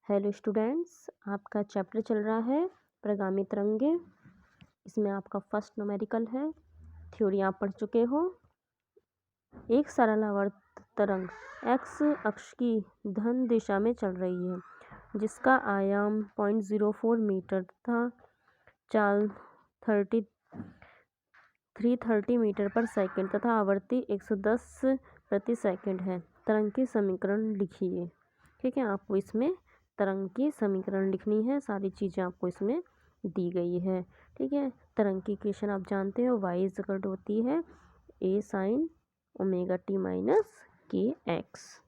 Hello students, आपका chapter चल रहा है प्रगामी तरंगे। इसमें आपका फर्स्ट न्यूमेरिकल है। थ्योरी आप पढ़ चुके हो। एक सरलावर्त तरंग एक्स अक्ष की धन दिशा में चल रही है, जिसका आयाम 0.04 मीटर तथा चाल 330 मीटर पर सेकंड तथा आवृत्ति 110 प्रति सेकंड है। तरंग की समीकरण लिखिए। ठीक है, आपको इसमें तरंग की समीकरण लिखनी है। सारी चीज़ें आपको इसमें दी गई है। ठीक है, तरंग की इक्वेशन आप जानते हो, y इक्वल टू होती है a sine omega t minus k x.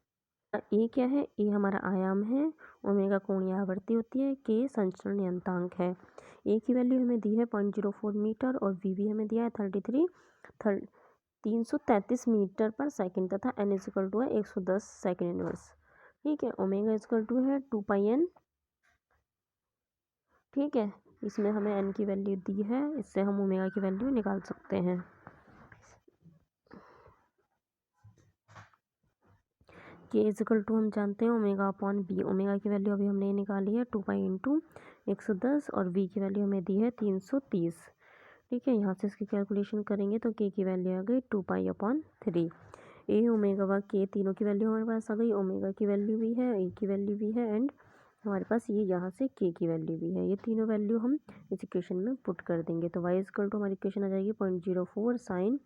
ए क्या है? ए हमारा आयाम है, ओमेगा कोणीय आवृत्ति होती है, के संचरण नियतांक है। ए की वैल्यू हमें दी है 0.04 मीटर और वी भी हमें दिया है 333 मीटर पर सेकंड तथा एन इक्वल टू है 110 सेकंड इनवर्स। ठीक है, ओमेगा इक्वल टू है 2πn। ठीक है, इसमें हमें n की वैल्यू दी है, इससे हम ओमेगा की वैल्यू निकाल सकते हैं। के इक्वल टू हम जानते हैं ओमेगा अपॉन बी। ओमेगा की वैल्यू अभी हमने निकाली है 2π इंटू 110 और v की वैल्यू हमें दी है 330। ठीक है, यहाँ से इसकी कैलकुलेशन करेंगे तो k की वैल्यू आ गई 2π/3। ए ओमेगा व के तीनों की वैल्यू हमारे पास आ गई। ओमेगा की वैल्यू भी है, ए की वैल्यू भी है एंड हमारे पास ये यहाँ से के की वैल्यू भी है। ये तीनों वैल्यू हम इस इक्वेशन में पुट कर देंगे तो वाई इक्वल टू हमारी इक्वेशन आ जाएगी 0.04 साइन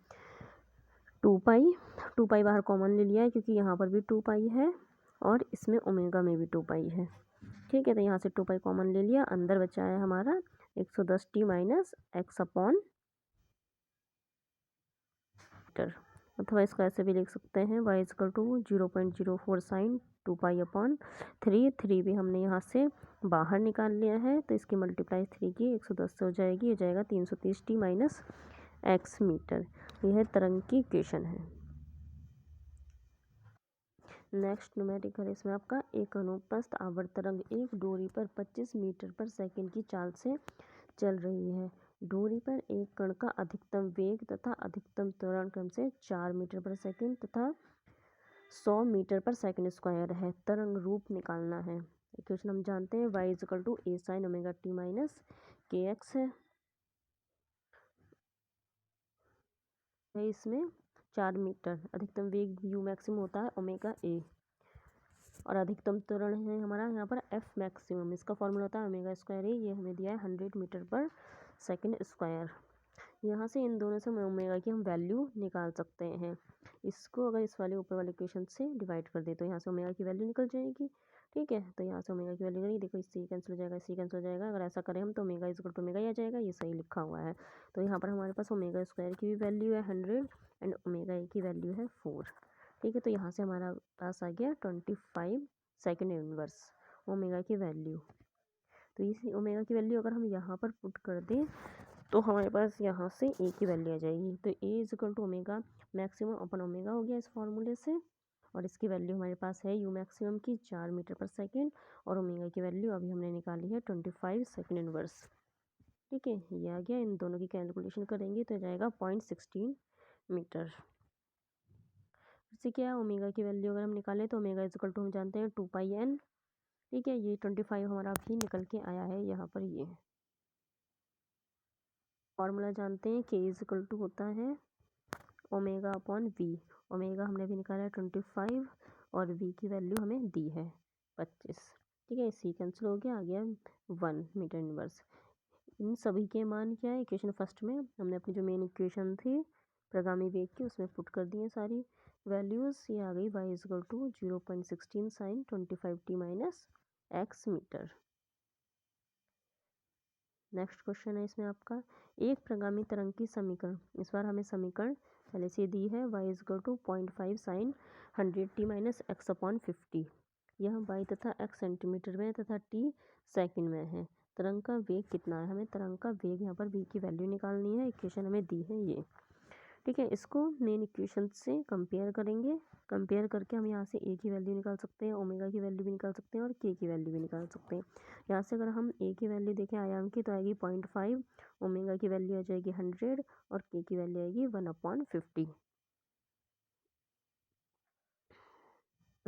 2π बाहर कॉमन ले लिया है क्योंकि यहाँ पर भी 2π है और इसमें ओमेगा में भी 2π है। ठीक है, तो यहाँ से 2π कॉमन ले लिया, अंदर बचा है हमारा 110t minus x upon metre. अथवा इसको ऐसे भी लिख सकते हैं y इक्वल टू 0.04 साइन 2π/3। 3 भी हमने यहाँ से बाहर निकाल लिया है तो इसकी मल्टीप्लाई 3 की 110 से हो जाएगी, हो जाएगा 330t माइनस एक्स मीटर। यह तरंग की इक्वेशन है। नेक्स्ट न्यूमेरिकल इसमें आपका एक अनुप्रस्थ आवर्त तरंग एक डोरी पर 25 मीटर पर सेकंड की चाल से चल रही है। डोरी पर एक कण का अधिकतम वेग तथा अधिकतम त्वरण क्रम से 4 मीटर पर सेकंड तथा 100 मीटर पर सेकंड स्क्वायर है। तरंग रूप निकालना है। इक्वेशन हम जानते हैं y equal to a sine omega t minus k x है। इसमें 4 मीटर अधिकतम वेग u मैक्सिमम होता है ओमेगा a और अधिकतम त्वरण है हमारा यहाँ पर f मैक्सिमम। इसका फॉर्मूला होता है ओमेगा स्क्वायर a। ये हमें दिया है 100 मीटर पर सेकंड स्क्वायर। यहाँ से इन दोनों से ओमेगा की हम वैल्यू निकाल सकते हैं। इसको अगर इस वाले ऊपर वाले इक्वेशन से डिवाइड कर दे तो यहाँ से ओमेगा की वैल्यू निकल जाएगी। ठीक है, तो यहाँ से ओमेगा की वैल्यू नहीं, देखो इससे कैंसिल हो जाएगा, इससे कैंसिल हो जाएगा। अगर ऐसा करें हम तो ओमेगा इक्वल टू ओमेगा ही आ जाएगा, ये सही लिखा हुआ है। तो यहाँ पर हमारे पास ओमेगा स्क्वायर की भी वैल्यू है 100 एंड ओमेगा ए की वैल्यू है 4। ठीक है, तो यहाँ से हमारा पास आ गया 25 सेकंड इनवर्स ओमेगा की वैल्यू। तो इस ओमेगा की वैल्यू अगर हम यहाँ पर पुट कर दें तो हमारे पास यहाँ से ए की वैल्यू आ जाएगी। तो a is equal to omega maximum अपन ओमेगा हो गया इस फॉर्मूले से, और इसकी वैल्यू हमारे पास है यू मैक्सिमम की 4 मीटर पर सेकंड और ओमेगा की वैल्यू अभी हमने निकाली है 25 सेकंड इनवर्स। ठीक है, ये आ गया। इन दोनों की कैलकुलेशन करेंगे तो जाएगा 0.16 मीटर। इससे क्या है, ओमेगा की वैल्यू अगर हम निकालें तो ओमेगा इज इक्वल टू हम जानते हैं 2πn। ठीक है, ये 25 हमारा अभी निकल के आया है यहाँ पर। ये फॉर्मूला जानते हैं के इज इक्वल टू होता है ओमेगा अपॉन वी। ओमेगा हमने भी निकाला है 25 और वी की वैल्यू हमें दी है 25। ठीक है, सी कैंसिल हो गया, आ गया 1 मीटर इनवर्स। इन सभी के मान क्या है, इक्वेशन फर्स्ट में हमने अपनी जो मेन इक्वेशन थी प्रगामी वेग की उसमें पुट कर दी है सारी वैल्यूज़। ये आ गई y is equal to 0.16 sine 25t minus x metre. Next question है इसमें आपका एक प्रगामी तरंग की समीकरण। इस बार हमें समीकरण पहले से दी है y is equal to 0.5 sine 100t minus x upon 50। यह y तथा x सेंटीमीटर में तथा t सेकंड में है। तरंग का वेग कितना है, हमें तरंग का वेग यहाँ पर v की वैल्यू निकालनी है। इक्वेशन हमें दी है ये। ठीक है, इसको मेन इक्वेशन से कंपेयर करेंगे। कंपेयर करके हम यहाँ से a की वैल्यू निकाल सकते हैं, ओमेगा की वैल्यू भी निकाल सकते हैं और k की वैल्यू भी निकाल सकते हैं। यहाँ से अगर हम a की वैल्यू देखें आयाम की तो आएगी 0.5, ओमेगा की वैल्यू आ जाएगी 100 और k की वैल्यू आएगी 1/50।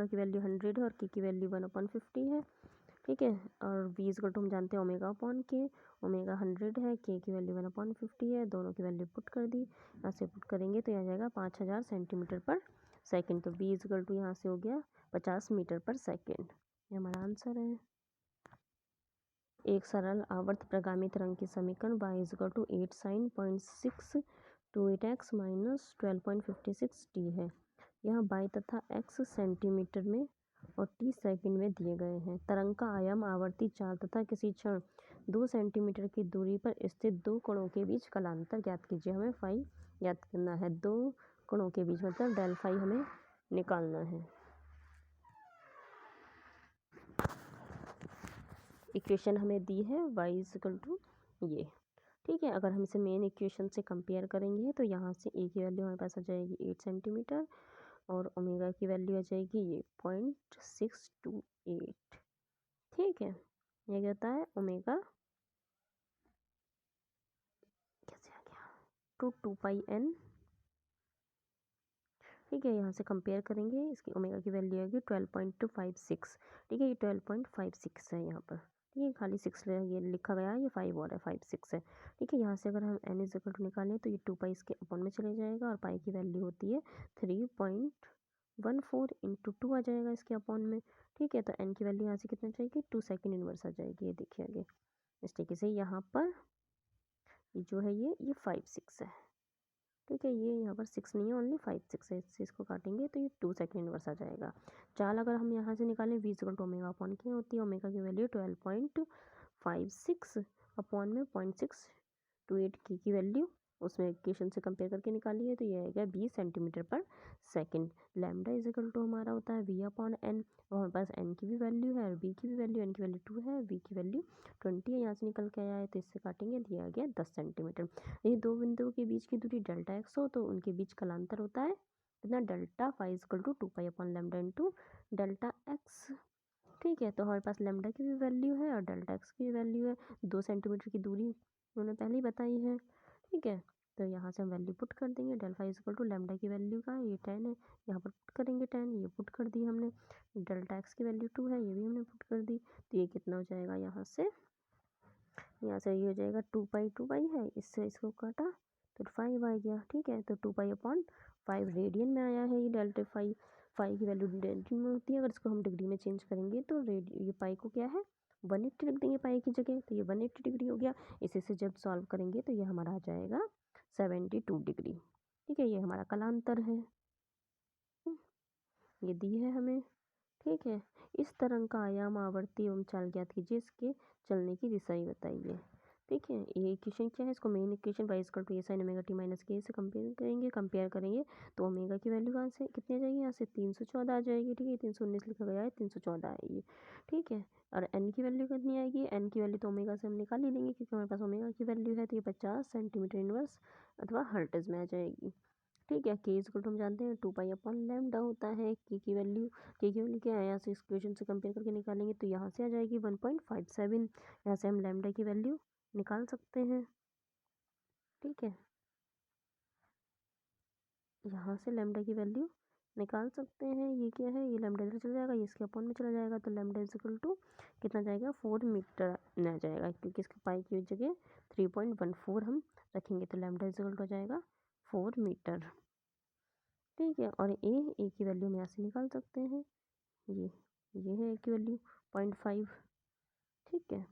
की वैल्यू 100 है और के की वैल्यू 1/50 है, ठीक है। और v इजकल टू हम जानते हैं ओमेगा अपॉन के, ओमेगा 100 है, के की वैल्यू 1/50 है, दोनों की वैल्यू पुट कर दी। यहाँ से पुट करेंगे तो यह आ जाएगा 5000 सेंटीमीटर पर सेकेंड। तो v इजकल टू यहाँ से हो गया 50 मीटर पर सेकेंड, ये हमारा आंसर है। एक सरल आवर्त प्रगामी तरंग की समीकरण y is equal to 8 sin 0.628x minus 12.56t है। यहाँ y तथा x सेंटीमीटर में और t सेकंड में दिए गए हैं। तरंग का आयाम, आवर्ती चाल तथा किसी क्षण 2 सेंटीमीटर की दूरी पर स्थित दो कणों के बीच कलांतर ज्ञात कीजिए। हमें फाई ज्ञात करना है, दो कणों के बीच मतलब डेल फाई हमें निकालना है। इक्वेशन हमें दी है y इक्वल टू ये, ठीक है। अगर हम इसे मेन इक्वेशन से कंपेयर करेंगे तो यहाँ से a की वैल्यू हमारे पास आ जाएगी 8 सेंटीमीटर और ओमेगा की वैल्यू आ जाएगी ये 0.628, ठीक है। ये क्या होता है ओमेगा, कैसे आ गया, टू 2πn, ठीक है। यहाँ से कंपेयर करेंगे, इसकी ओमेगा की वैल्यू आएगी 12.256, ठीक है। ये 12.56 है यहाँ पर, ठीक है। खाली 6 ये लिखा गया है, ये 5 और है, 5 6 है, ठीक है। यहाँ से अगर हम n इक्वल टू निकालें तो ये 2 पाई इसके अपॉन में चले जाएगा और पाई की वैल्यू होती है 3.14 इंटू 2 आ जाएगा इसके अपॉन में, ठीक है। तो n की वैल्यू यहाँ से कितना जाएगी 2 सेकेंड इनवर्स आ जाएगी, ये देखिए आगे इस तरीके से। यहाँ पर ये जो है ये 5 6 है, ठीक है। ये यहाँ पर 6 नहीं है, ओनली 5 6 है। इससे इसको काटेंगे तो ये 2 सेकेंड इनवर्स आ जाएगा। चाल अगर हम यहाँ से निकालें v equal to omega upon k होती है, ओमेगा की वैल्यू 12.56 अपॉन में 0.628 की वैल्यू उसमें इक्वेशन से कंपेयर करके निकाली है, तो ये आएगा 20 सेंटीमीटर पर second. Lambda is equal to हमारा होता है v अपॉन एन, और हमारे पास n की भी वैल्यू है और v की भी वैल्यू, n की वैल्यू 2 है, v की वैल्यू 20 है। यहाँ से निकल के आया है तो इससे काटेंगे, दिया आ गया 10 सेंटीमीटर। ये दो बिंदुओं के बीच की दूरी डेल्टा एक्स हो तो उनके बीच कलांतर होता है कितना, delta phi equal to 2 pi upon lambda into delta x, ठीक है। तो हमारे पास लैम्डा की भी वैल्यू है और डेल्टा एक्स की भी वैल्यू है, 2 सेंटीमीटर की दूरी उन्होंने पहले ही बताई है, ठीक है। तो यहाँ से हम वैल्यू पुट कर देंगे, del phi equal to lambda की वैल्यू का ये 10 है, यहाँ पर पुट करेंगे 10, ये पुट कर दी हमने। डेल्टा एक्स की वैल्यू 2 है, ये भी हमने पुट कर दी। तो ये कितना हो जाएगा, यहाँ से ये हो जाएगा 2 पाई है, इससे इसको काटा तो 5 आ गया, ठीक है। तो 2 पाई अपॉन 5 रेडियन में आया है ये डेल्टा फाई। फाई की वैल्यू रेडियन में होती है, अगर इसको हम डिग्री में चेंज करेंगे तो ये पाई को क्या है 180 लिख देंगे पाई की जगह, तो ये 180 डिग्री हो गया। इसी से जब सॉल्व करेंगे तो ये हमारा आ जाएगा 72 डिग्री, ठीक है। ये हमारा कलांतर है, ये दी है हमें, ठीक है। इस तरंग का आयाम, आवर्ती एवं चाल ज्ञात कीजिए, इसके चलने की दिशा ही बताइए, ठीक है। ये इक्वेशन क्या है, इसको main equation y equal to a sine omega t minus k से कंपेयर करेंगे तो ओमेगा की वैल्यू कहाँ से कितनी आ जाएगी, यहाँ से 314 आ जाएगी, ठीक है। 319 लिखा गया है, 314 आएगी, ठीक है। और एन की वैल्यू कितनी आएगी, एन की वैल्यू तो ओमेगा से हम निकाल ही लेंगे क्योंकि हमारे पास ओमेगा की वैल्यू है, तो ये 50 सेंटीमीटर इनवर्स अथवा हर्ट्ज में आ जाएगी, ठीक है। के इक्वल टू हम जानते हैं 2 पाई अपॉन लैम्डा होता है। के की वैल्यू क्या है, यहाँ से इस इक्वेशन से कंपेयर करके निकालेंगे तो यहाँ से आ जाएगी 1.57, यहाँ से हम लैम्डा की वैल्यू निकाल सकते हैं, ठीक है। यहाँ से लैम्डा की वैल्यू निकाल सकते हैं, ये क्या है, ये लैम्डा इधर चला जाएगा, ये इसके अपॉन में चला जाएगा, तो लैम्डा इज इक्वल टू कितना जाएगा 4 मीटर में आ जाएगा, क्योंकि इसके पाई की जगह 3.14 हम रखेंगे, तो लैम्डा इज इक्वल टू हो जाएगा 4 मीटर, ठीक है। और ए की वैल्यू हम यहाँ से निकाल सकते हैं, ये है ए की वैल्यू 0.5, ठीक है।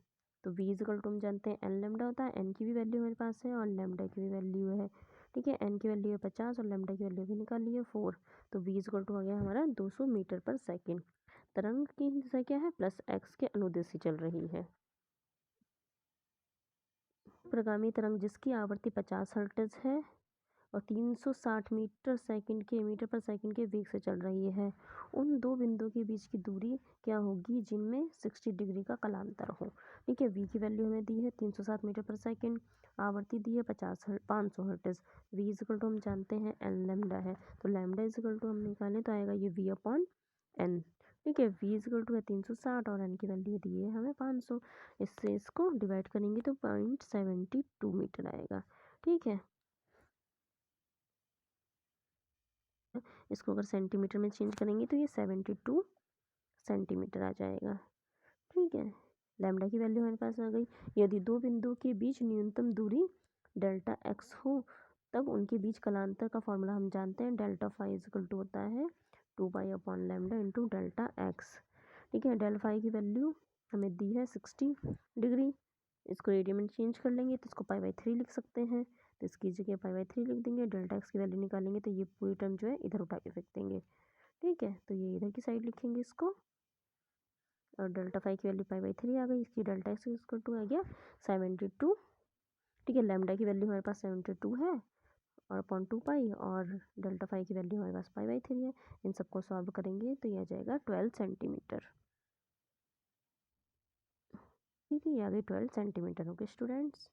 तो v इक्वल टू हम जानते हैं एन लैम्डा होता है, एन की भी वैल्यू मेरे पास है और लैम्डा की भी वैल्यू है, ठीक है। एन की वैल्यू है 50 और लैम्डा की वैल्यू भी निकाल ली है 4, तो v इक्वल टू हो गया हमारा 200 मीटर पर सेकेंड। तरंग की दिशा क्या है, प्लस एक्स के अनुदिश चल रही है। प्रगामी तरंग जिसकी आवर्ती 50 हर्ट्ज है और 360 मीटर पर सेकंड के वेग से चल रही है, उन दो बिंदुओं के बीच की दूरी क्या होगी जिनमें 60 डिग्री का कलांतर हो, ठीक है। v की वैल्यू हमें दी है 360 मीटर पर सेकंड, आवर्ती दी है 500 हर्ट्ज, v इक्वल टू हम जानते हैं एन लैम्डा है, तो लैम्डा इक्वल टू हम निकालें तो आएगा ये v अपॉन एन, ठीक है। v इक्वल टू है 360 और एन की वैल्यू दी है हमें 500, इससे इसको डिवाइड करेंगे तो 0.72 मीटर आएगा, ठीक है। इसको अगर सेंटीमीटर में चेंज करेंगे तो ये 72 सेंटीमीटर आ जाएगा। ठीक है, लैम्डा की वैल्यू हमारे पास आ गई। यदि दो बिंदुओं के बीच न्यूनतम दूरी डेल्टा एक्स हो तब उनके बीच कलांतर का फॉर्मूला हम जानते हैं, डेल्टा फाई इक्वल टू होता है 2 pi upon lambda into delta x. ठीक है, डेल्टा फाई की वैल्यू हमें दी है 60 डिग्री। इसको रेडियन में चेंज कर लेंगे तो इसको पाई/3 लिख सकते हैं, तो इसकी जगह पाई/3 लिख देंगे। डेल्टा एक्स की वैल्यू निकालेंगे तो ये पूरी टर्म जो है इधर उठा के फेंक देंगे। ठीक है, तो ये इधर की साइड लिखेंगे इसको, और डेल्टा फाई की वैल्यू पाई/3 आ गई। इसकी डेल्टा एक्स इक्वल टू आ गया 72। ठीक है, लैम्डा की वैल्यू हमारे पास 72 है और अपॉन 2 पाई, और डेल्टा फाई की वैल्यू हमारे पास पाई/3 है। इन सबको सॉल्व करेंगे तो ये आ जाएगा 12 सेंटीमीटर। ठीक है, ये आ गई 12 सेंटीमीटर। Okay students.